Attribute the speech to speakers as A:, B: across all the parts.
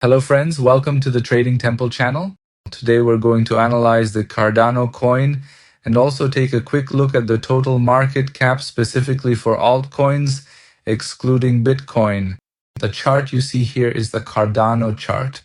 A: Hello friends, welcome to the Trading Temple channel. Today we're going to analyze the Cardano coin and also take a quick look at the total market cap specifically for altcoins, excluding Bitcoin. The chart you see here is the Cardano chart.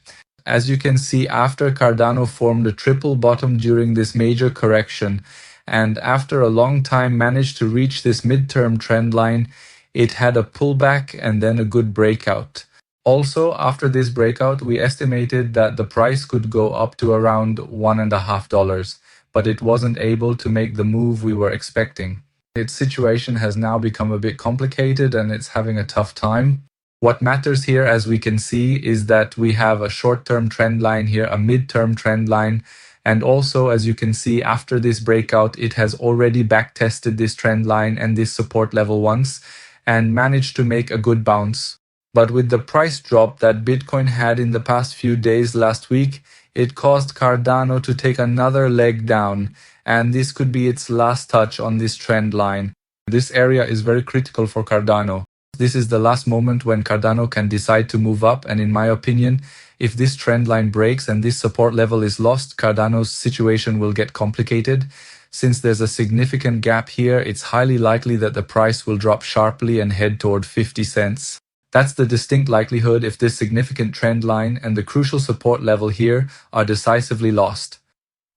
A: As you can see, after Cardano formed a triple bottom during this major correction, and after a long time managed to reach this midterm trend line, it had a pullback and then a good breakout. Also, after this breakout, we estimated that the price could go up to around $1.50, but it wasn't able to make the move we were expecting. Its situation has now become a bit complicated and it's having a tough time. What matters here, as we can see, is that we have a short-term trend line here, a mid-term trend line, and also, as you can see, after this breakout, it has already backtested this trend line and this support level once and managed to make a good bounce. But with the price drop that Bitcoin had in the past few days last week, it caused Cardano to take another leg down, and this could be its last touch on this trend line. This area is very critical for Cardano. This is the last moment when Cardano can decide to move up, and in my opinion, if this trend line breaks and this support level is lost, Cardano's situation will get complicated. Since there's a significant gap here, it's highly likely that the price will drop sharply and head toward 50 cents. That's the distinct likelihood if this significant trend line and the crucial support level here are decisively lost.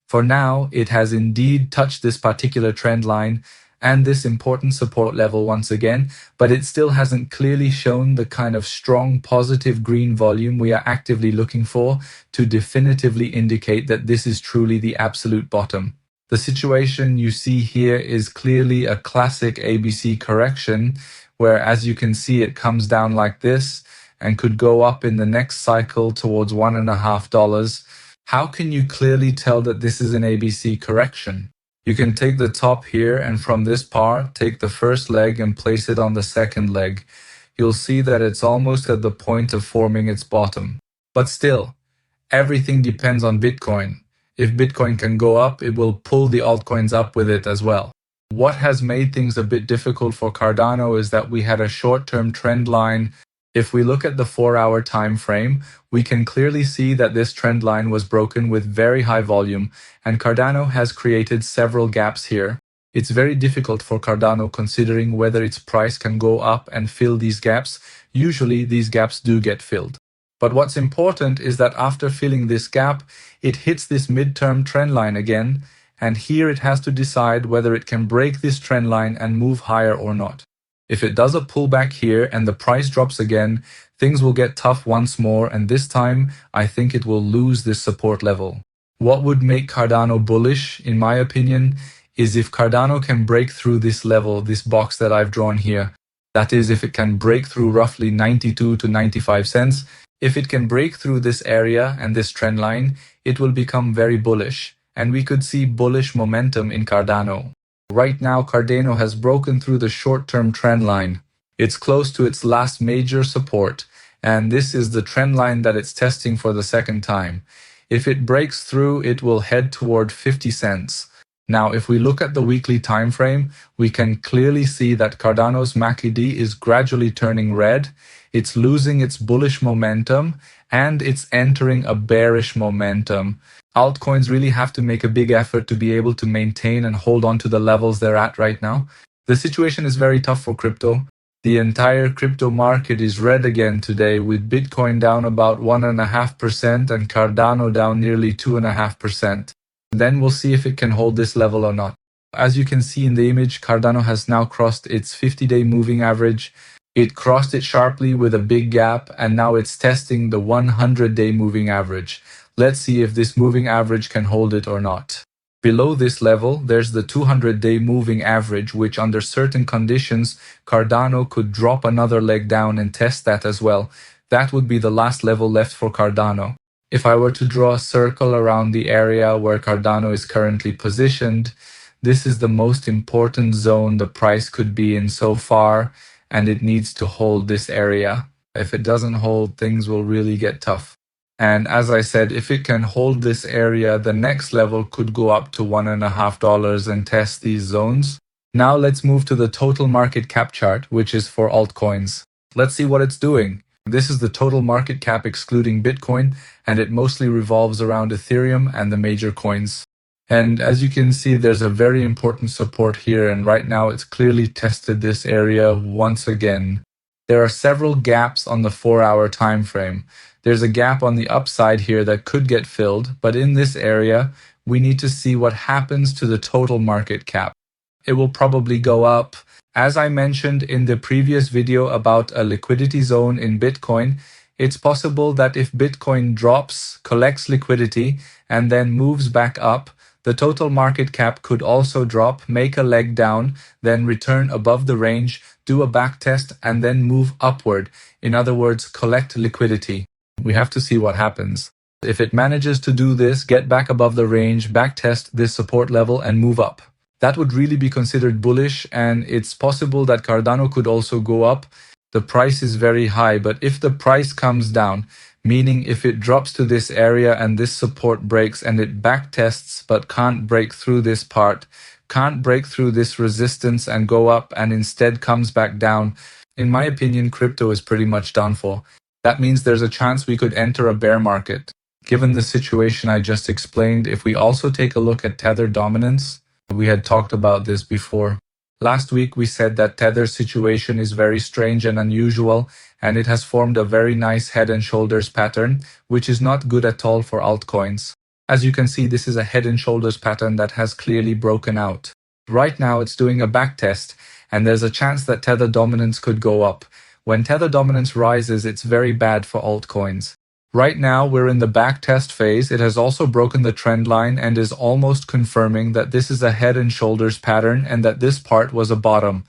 A: For now, it has indeed touched this particular trend line and this important support level once again, but it still hasn't clearly shown the kind of strong positive green volume we are actively looking for to definitively indicate that this is truly the absolute bottom. The situation you see here is clearly a classic ABC correction, where, as you can see, it comes down like this and could go up in the next cycle towards $1.50. How can you clearly tell that this is an ABC correction? You can take the top here and from this part, take the first leg and place it on the second leg. You'll see that it's almost at the point of forming its bottom. But still, everything depends on Bitcoin. If Bitcoin can go up, it will pull the altcoins up with it as well. What has made things a bit difficult for Cardano is that we had a short-term trend line. If we look at the 4-hour time frame, we can clearly see that this trend line was broken with very high volume, and Cardano has created several gaps here. It's very difficult for Cardano considering whether its price can go up and fill these gaps. Usually these gaps do get filled. But what's important is that after filling this gap, it hits this midterm trend line again, and here it has to decide whether it can break this trend line and move higher or not. If it does a pullback here and the price drops again, things will get tough once more, and this time I think it will lose this support level. What would make Cardano bullish, in my opinion, is if Cardano can break through this level, this box that I've drawn here. That is, if it can break through roughly 92 to 95 cents. If it can break through this area and this trend line, it will become very bullish, and we could see bullish momentum in Cardano. Right now, Cardano has broken through the short-term trend line. It's close to its last major support, and this is the trend line that it's testing for the second time. If it breaks through, it will head toward 50 cents. Now, if we look at the weekly time frame, we can clearly see that Cardano's MACD is gradually turning red. It's losing its bullish momentum, and it's entering a bearish momentum. Altcoins really have to make a big effort to be able to maintain and hold on to the levels they're at right now. The situation is very tough for crypto. The entire crypto market is red again today, with Bitcoin down about 1.5% and Cardano down nearly 2.5%. Then we'll see if it can hold this level or not. As you can see in the image, Cardano has now crossed its 50-day moving average. It crossed it sharply with a big gap, and now it's testing the 100-day moving average. Let's see if this moving average can hold it or not. Below this level, there's the 200-day moving average, which under certain conditions, Cardano could drop another leg down and test that as well. That would be the last level left for Cardano. If I were to draw a circle around the area where Cardano is currently positioned, this is the most important zone the price could be in so far, and it needs to hold this area. If it doesn't hold, things will really get tough. And as I said, if it can hold this area, the next level could go up to $1.50 and test these zones. Now let's move to the total market cap chart, which is for altcoins. Let's see what it's doing. This is the total market cap excluding Bitcoin, and it mostly revolves around Ethereum and the major coins. And as you can see, there's a very important support here, and right now it's clearly tested this area once again. There are several gaps on the 4-hour time frame. There's a gap on the upside here that could get filled, but in this area, we need to see what happens to the total market cap. It will probably go up. As I mentioned in the previous video about a liquidity zone in Bitcoin, it's possible that if Bitcoin drops, collects liquidity, and then moves back up, the total market cap could also drop, make a leg down, then return above the range, do a back test, and then move upward. In other words, collect liquidity. We have to see what happens. If it manages to do this, get back above the range, back test this support level, and move up, that would really be considered bullish, and it's possible that Cardano could also go up. The price is very high, but if the price comes down, meaning if it drops to this area and this support breaks and it back tests but can't break through this part, can't break through this resistance and go up and instead comes back down, in my opinion, crypto is pretty much done for. That means there's a chance we could enter a bear market. Given the situation I just explained, if we also take a look at Tether dominance, we had talked about this before. Last week we said that Tether's situation is very strange and unusual, and it has formed a very nice head and shoulders pattern, which is not good at all for altcoins. As you can see, this is a head and shoulders pattern that has clearly broken out. Right now it's doing a back test, and there's a chance that Tether dominance could go up. When Tether dominance rises, it's very bad for altcoins. Right now, we're in the backtest phase. It has also broken the trend line and is almost confirming that this is a head and shoulders pattern and that this part was a bottom.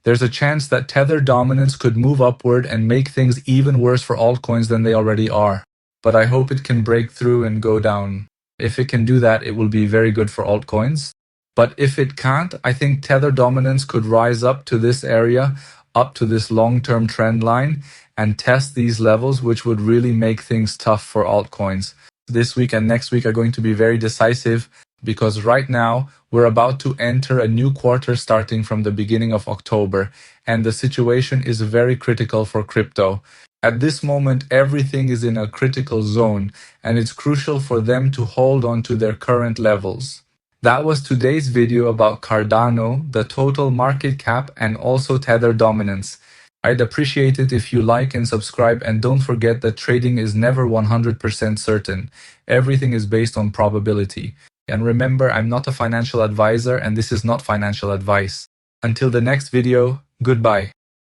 A: There's a chance that Tether dominance could move upward and make things even worse for altcoins than they already are. But I hope it can break through and go down. If it can do that, it will be very good for altcoins. But if it can't, I think Tether dominance could rise up to this area, up to this long-term trend line, and test these levels, which would really make things tough for altcoins. This week and next week are going to be very decisive because right now we're about to enter a new quarter starting from the beginning of October, and the situation is very critical for crypto. At this moment, everything is in a critical zone, and it's crucial for them to hold on to their current levels. That was today's video about Cardano, the total market cap, and also Tether dominance. I'd appreciate it if you like and subscribe, and don't forget that trading is never 100% certain. Everything is based on probability. And remember, I'm not a financial advisor and this is not financial advice. Until the next video, goodbye.